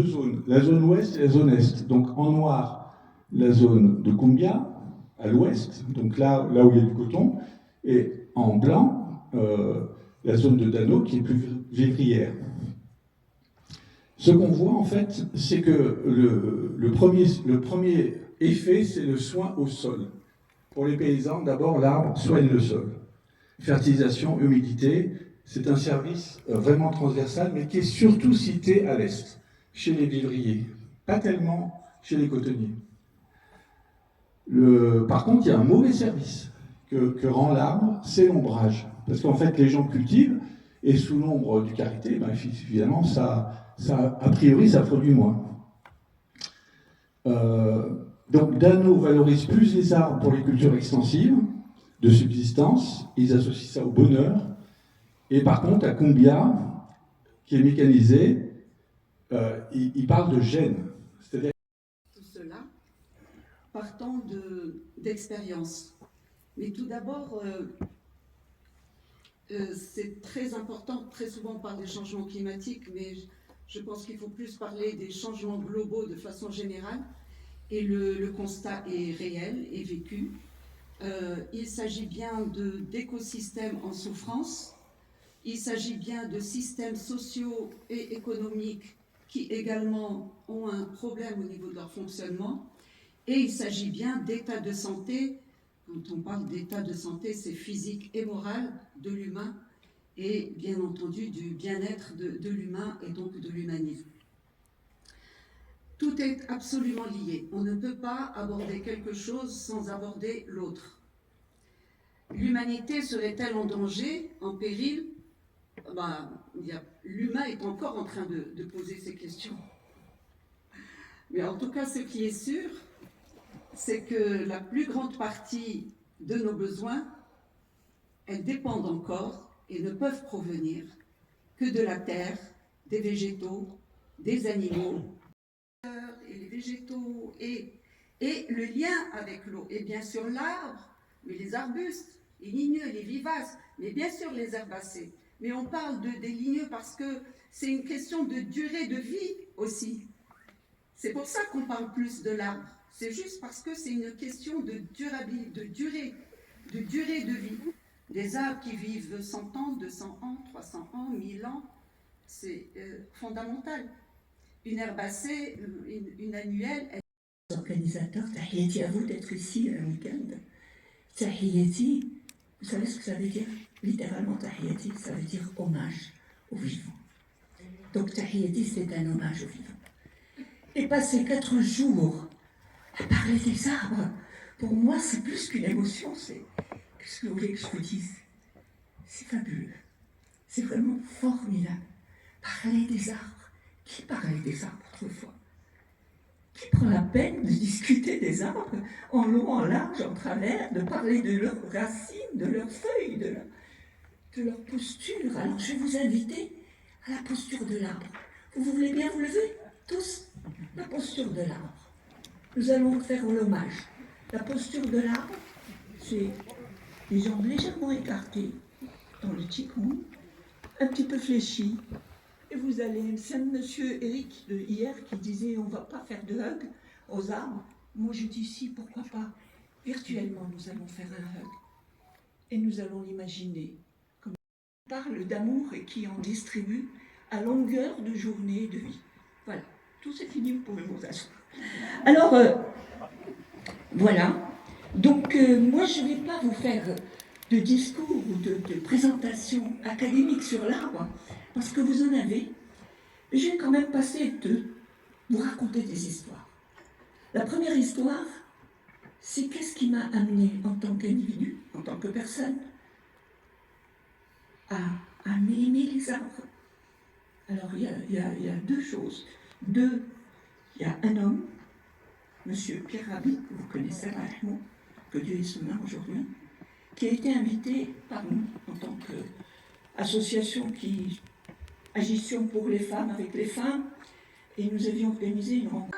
deux zones, la zone ouest et la zone est. Donc en noir, la zone de Cumbia, à l'ouest, donc là où il y a du coton, et en blanc, la zone de Dano qui est plus vivrière. Ce qu'on voit en fait, c'est que le premier effet, c'est le soin au sol. Pour les paysans, d'abord l'arbre soigne le sol. Fertilisation, humidité, c'est un service vraiment transversal, mais qui est surtout cité à l'est, chez les vivriers, pas tellement chez les cotonniers. Par contre, il y a un mauvais service que rend l'arbre, c'est l'ombrage. Parce qu'en fait, les gens cultivent, et sous l'ombre du karité, ben, évidemment, a priori, ça produit moins. Donc, Dano valorise plus les arbres pour les cultures extensives, de subsistance, ils associent ça au bonheur, et par contre, à Cumbia, qui est mécanisé, il parle de gènes. C'est-à-dire tout cela, partant d'expérience. Mais tout d'abord, c'est très important, très souvent on parle des changements climatiques, mais je pense qu'il faut plus parler des changements globaux de façon générale, et le constat est réel et vécu. Il s'agit bien d'écosystèmes en souffrance, il s'agit bien de systèmes sociaux et économiques qui également ont un problème au niveau de leur fonctionnement, et il s'agit bien d'état de santé. Quand on parle d'état de santé, c'est physique et moral de l'humain, et bien entendu du bien-être de l'humain et donc de l'humanisme. Tout est absolument lié. On ne peut pas aborder quelque chose sans aborder l'autre. L'humanité serait-elle en danger, en péril? L'humain est encore en train de poser ces questions. Mais en tout cas, ce qui est sûr, c'est que la plus grande partie de nos besoins, elles dépendent encore et ne peuvent provenir que de la terre, des végétaux, des animaux, et les végétaux, et le lien avec l'eau, et bien sûr l'arbre, mais les arbustes, les ligneux, les vivaces, mais bien sûr les herbacées. Mais on parle des ligneux parce que c'est une question de durée de vie aussi. C'est pour ça qu'on parle plus de l'arbre. C'est juste parce que c'est une question de durabilité, de durée de vie. Des arbres qui vivent 100 ans, 200 ans, 300 ans, 1000 ans, c'est fondamental. Une herbacée, une annuelle. Organisateurs, tahiyati à vous d'être ici un week-end. Tahiyati, vous savez ce que ça veut dire? Littéralement, tahiyati, ça veut dire hommage aux vivants. Donc, tahiyati, c'est un hommage aux vivants. Et passer 4 jours à parler des arbres, pour moi, c'est plus qu'une émotion. Qu'est-ce que vous voulez que je vous dise? C'est fabuleux. C'est vraiment formidable. Parler des arbres. Qui parlait des arbres autrefois? Qui prend la peine de discuter des arbres en long, en large, en travers, de parler de leurs racines, de leurs feuilles, de leur posture? Alors je vais vous inviter à la posture de l'arbre. Vous voulez bien vous lever, tous? La posture de l'arbre. Nous allons faire l'hommage. La posture de l'arbre, c'est les jambes légèrement écartées dans le qigong, un petit peu fléchies. Et vous allez, c'est monsieur Eric de hier qui disait on ne va pas faire de hug aux arbres. Moi je dis si, pourquoi pas. Virtuellement nous allons faire un hug. Et nous allons l'imaginer comme on parle d'amour et qui en distribue à longueur de journée et de vie. Voilà, tout c'est fini, vous pouvez vous asseoir. Alors, voilà. Donc moi je ne vais pas vous faire de discours ou de présentation académique sur l'arbre, parce que vous en avez. Mais je vais quand même passer de vous raconter des histoires. La première histoire, c'est qu'est-ce qui m'a amené en tant qu'individu, en tant que personne, à aimer les arbres. Alors il y a 2 choses. Il y a un homme, monsieur Pierre Rabhi, que vous connaissez, que Dieu est son âme aujourd'hui, qui a été invité par nous en tant qu'association qui agissions pour les femmes, avec les femmes, et nous avions organisé une rencontre.